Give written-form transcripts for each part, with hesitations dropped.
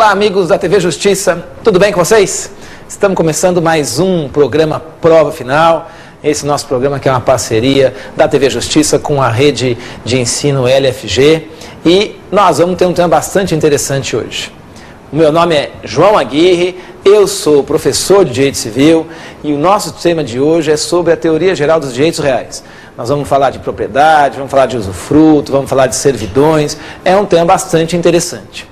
Olá, amigos da TV Justiça, tudo bem com vocês? Estamos começando mais um programa Prova Final. Esse nosso programa que é uma parceria da TV Justiça com a rede de ensino LFG. E nós vamos ter um tema bastante interessante hoje. O meu nome é João Aguirre, eu sou professor de Direito Civil e o nosso tema de hoje é sobre a teoria geral dos direitos reais. Nós vamos falar de propriedade, vamos falar de usufruto, vamos falar de servidões. É um tema bastante interessante.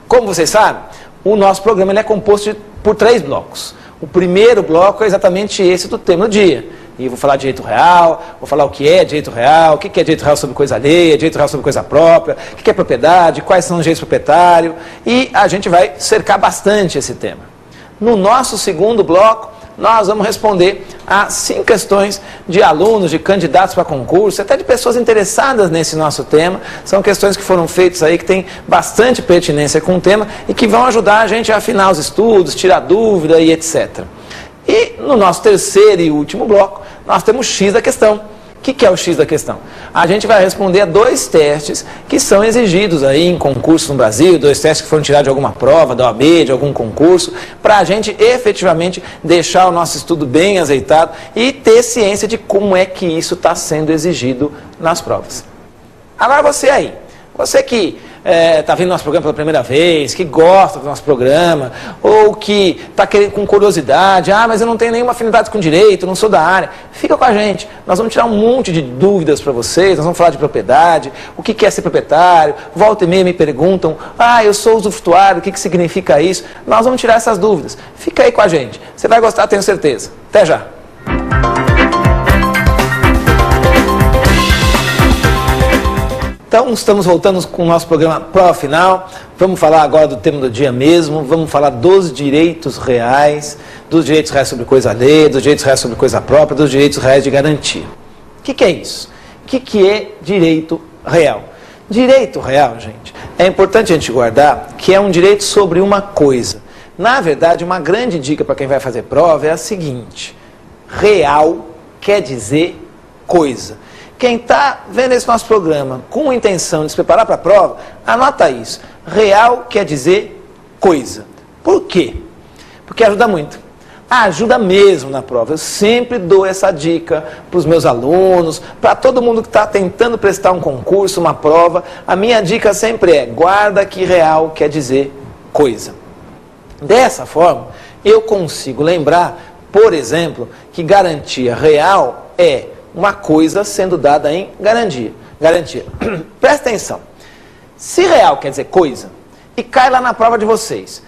Como vocês sabem, o nosso programa ele é composto por 3 blocos. O primeiro bloco é exatamente esse do tema do dia. E eu vou falar de direito real, vou falar o que é direito real, o que é direito real sobre coisa alheia, direito real sobre coisa própria, o que é propriedade, quais são os direitos proprietários. E a gente vai cercar bastante esse tema. No nosso segundo bloco, nós vamos responder a 5 questões de alunos, de candidatos para concurso, até de pessoas interessadas nesse nosso tema. São questões que foram feitas aí, que têm bastante pertinência com o tema e que vão ajudar a gente a afinar os estudos, tirar dúvida e etc. E no nosso terceiro e último bloco, nós temos o X da questão. O que é o X da questão? A gente vai responder a 2 testes que são exigidos aí em concurso no Brasil, 2 testes que foram tirados de alguma prova, da OAB, de algum concurso, para a gente efetivamente deixar o nosso estudo bem azeitado e ter ciência de como é que isso está sendo exigido nas provas. Agora você aí, você que está vendo nosso programa pela primeira vez, que gosta do nosso programa, ou que está com curiosidade, mas eu não tenho nenhuma afinidade com direito, não sou da área, fica com a gente, nós vamos tirar um monte de dúvidas para vocês, nós vamos falar de propriedade, o que é ser proprietário, volta e meia me perguntam, eu sou usufrutuário, o que significa isso? Nós vamos tirar essas dúvidas, fica aí com a gente, você vai gostar, tenho certeza. Até já! Então, estamos voltando com o nosso programa Prova Final. Vamos falar agora do tema do dia mesmo. Vamos falar dos direitos reais sobre coisa alheia, dos direitos reais sobre coisa própria, dos direitos reais de garantia. O que é isso? O que é direito real? Direito real, gente, é importante a gente guardar que é um direito sobre uma coisa. Na verdade, uma grande dica para quem vai fazer prova é a seguinte: real quer dizer coisa. Quem está vendo esse nosso programa com intenção de se preparar para a prova, anota isso. Real quer dizer coisa. Por quê? Porque ajuda muito. Ajuda mesmo na prova. Eu sempre dou essa dica para os meus alunos, para todo mundo que está tentando prestar um concurso, uma prova. A minha dica sempre é: guarda que real quer dizer coisa. Dessa forma, eu consigo lembrar, por exemplo, que garantia real é uma coisa sendo dada em garantia. Presta atenção. Se real quer dizer coisa, e cai lá na prova de vocês,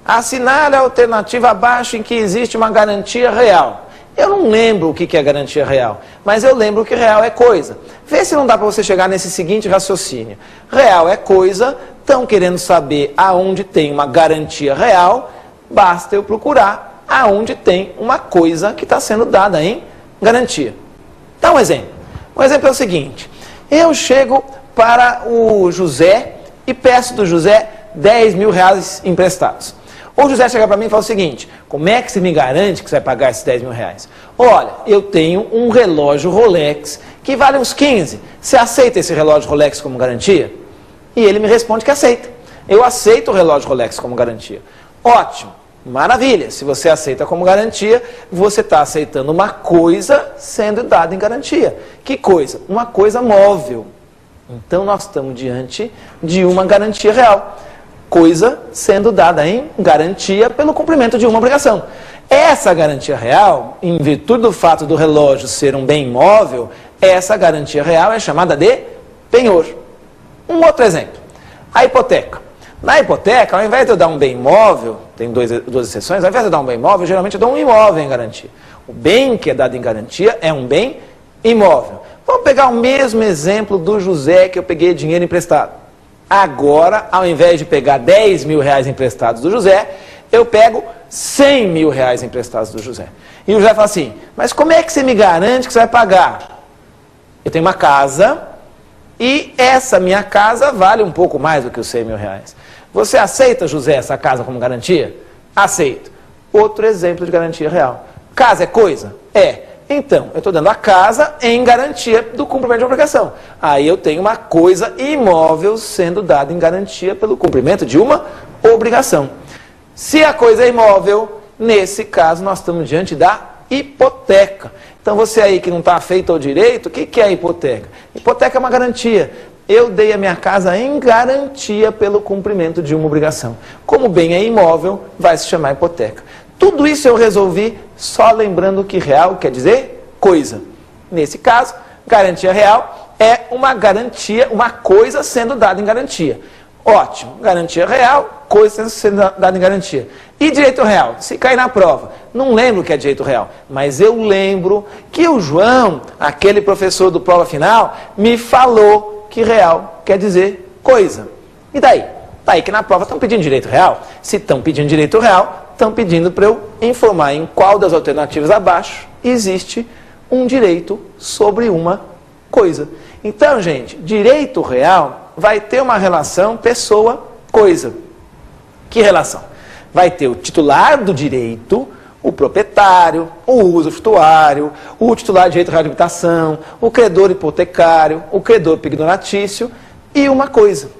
assinale a alternativa abaixo em que existe uma garantia real. Eu não lembro o que é garantia real, mas eu lembro que real é coisa. Vê se não dá para você chegar nesse seguinte raciocínio. Real é coisa, estão querendo saber aonde tem uma garantia real, basta eu procurar aonde tem uma coisa que está sendo dada em garantia. Dá um exemplo. Um exemplo é o seguinte: eu chego para o José e peço do José 10 mil reais emprestados. O José chega para mim e fala o seguinte: como é que você me garante que você vai pagar esses 10 mil reais? Olha, eu tenho um relógio Rolex que vale uns 15. Você aceita esse relógio Rolex como garantia? E ele me responde que aceita. Eu aceito o relógio Rolex como garantia. Ótimo. Maravilha, se você aceita como garantia, você está aceitando uma coisa sendo dada em garantia. Que coisa? Uma coisa móvel. Então nós estamos diante de uma garantia real. Coisa sendo dada em garantia pelo cumprimento de uma obrigação. Essa garantia real, em virtude do fato do relógio ser um bem móvel, essa garantia real é chamada de penhor. Um outro exemplo, a hipoteca. Na hipoteca, ao invés de eu dar um bem imóvel, tem duas exceções, ao invés de eu dar um bem imóvel, geralmente eu dou um imóvel em garantia. O bem que é dado em garantia é um bem imóvel. Vamos pegar o mesmo exemplo do José que eu peguei dinheiro emprestado. Agora, ao invés de pegar 10 mil reais emprestados do José, eu pego 100 mil reais emprestados do José. E o José fala assim: mas como é que você me garante que você vai pagar? Eu tenho uma casa e essa minha casa vale um pouco mais do que os 100 mil reais. Você aceita, José, essa casa como garantia? Aceito. Outro exemplo de garantia real. Casa é coisa? É. Então, eu estou dando a casa em garantia do cumprimento de obrigação. Aí eu tenho uma coisa imóvel sendo dada em garantia pelo cumprimento de uma obrigação. Se a coisa é imóvel, nesse caso nós estamos diante da hipoteca. Então você aí que não está afeito ao direito, o que é a hipoteca? Hipoteca é uma garantia. Eu dei a minha casa em garantia pelo cumprimento de uma obrigação. Como o bem é imóvel, vai se chamar hipoteca. Tudo isso eu resolvi só lembrando que real quer dizer coisa. Nesse caso, garantia real é uma garantia, uma coisa sendo dada em garantia. Ótimo, garantia real, coisa sendo dada em garantia. E direito real? Se cair na prova, não lembro o que é direito real, mas eu lembro que o João, aquele professor do prova final, me falou que real quer dizer coisa. E daí? Daí que na prova estão pedindo direito real. Se estão pedindo direito real, estão pedindo para eu informar em qual das alternativas abaixo existe um direito sobre uma coisa. Então, gente, direito real vai ter uma relação pessoa-coisa. Que relação? Vai ter o titular do direito, o proprietário, o usufrutuário, o titular de direito de reabilitação, o credor hipotecário, o credor pignoratício e uma coisa.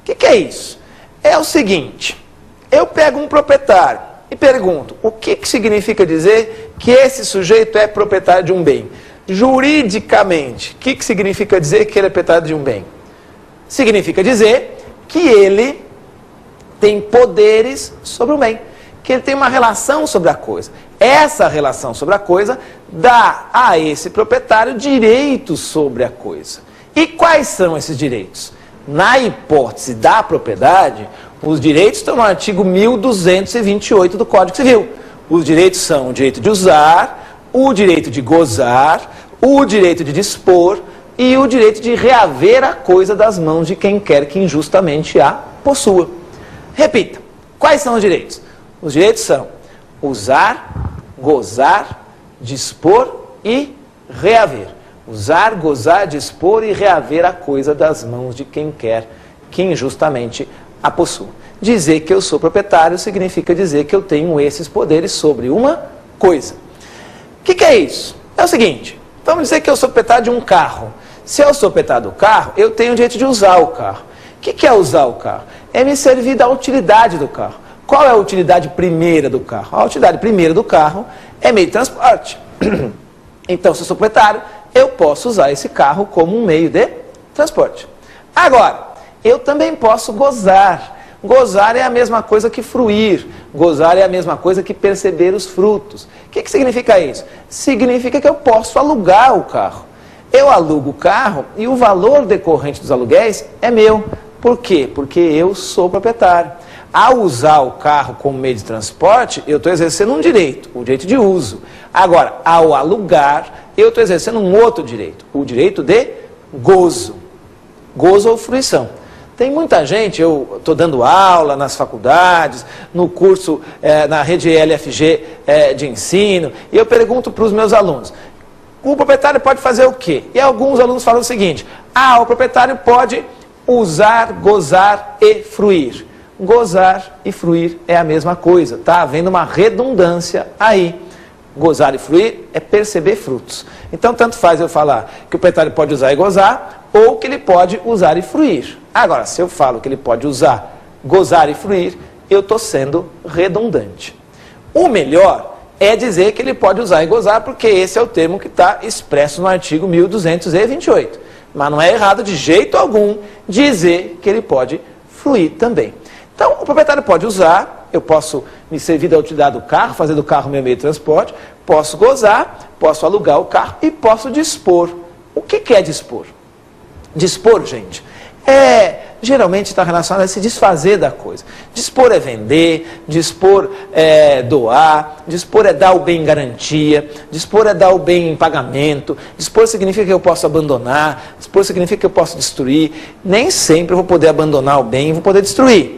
O que é isso? É o seguinte, eu pego um proprietário e pergunto, o que significa dizer que esse sujeito é proprietário de um bem? Juridicamente, o que significa dizer que ele é proprietário de um bem? Significa dizer que ele tem poderes sobre o bem, que ele tem uma relação sobre a coisa. Essa relação sobre a coisa dá a esse proprietário direitos sobre a coisa. E quais são esses direitos? Na hipótese da propriedade, os direitos estão no artigo 1228 do Código Civil. Os direitos são o direito de usar, o direito de gozar, o direito de dispor e o direito de reaver a coisa das mãos de quem quer que injustamente a possua. Repita, quais são os direitos? Os direitos são usar, gozar, dispor e reaver. Usar, gozar, dispor e reaver a coisa das mãos de quem quer que injustamente a possua. Dizer que eu sou proprietário significa dizer que eu tenho esses poderes sobre uma coisa. O que é isso? É o seguinte, vamos dizer que eu sou proprietário de um carro. Se eu sou proprietário do carro, eu tenho o direito de usar o carro. O que é usar o carro? É me servir da utilidade do carro. Qual é a utilidade primeira do carro? A utilidade primeira do carro é meio de transporte. Então, se eu sou proprietário, eu posso usar esse carro como um meio de transporte. Agora, eu também posso gozar. Gozar é a mesma coisa que fruir. Gozar é a mesma coisa que perceber os frutos. O que significa isso? Significa que eu posso alugar o carro. Eu alugo o carro e o valor decorrente dos aluguéis é meu. Por quê? Porque eu sou proprietário. Ao usar o carro como meio de transporte, eu estou exercendo um direito, o direito de uso. Agora, ao alugar, eu estou exercendo um outro direito, o direito de gozo. Gozo ou fruição. Tem muita gente, eu estou dando aula nas faculdades, no curso, na rede LFG de ensino, e eu pergunto para os meus alunos, o proprietário pode fazer o quê? E alguns alunos falam o seguinte, o proprietário pode usar, gozar e fruir. Gozar e fruir é a mesma coisa, está havendo uma redundância aí. Gozar e fruir é perceber frutos. Então, tanto faz eu falar que o proprietário pode usar e gozar, ou que ele pode usar e fruir. Agora, se eu falo que ele pode usar, gozar e fruir, eu estou sendo redundante. O melhor é dizer que ele pode usar e gozar, porque esse é o termo que está expresso no artigo 1228. Mas não é errado de jeito algum dizer que ele pode fruir também. Então, o proprietário pode usar, eu posso me servir da utilidade do carro, fazer do carro meu meio de transporte, posso gozar, posso alugar o carro e posso dispor. O que é dispor? Dispor, gente, geralmente está relacionado a se desfazer da coisa. Dispor é vender, dispor é doar, dispor é dar o bem em garantia, dispor é dar o bem em pagamento, dispor significa que eu posso abandonar, dispor significa que eu posso destruir. Nem sempre eu vou poder abandonar o bem e vou poder destruir.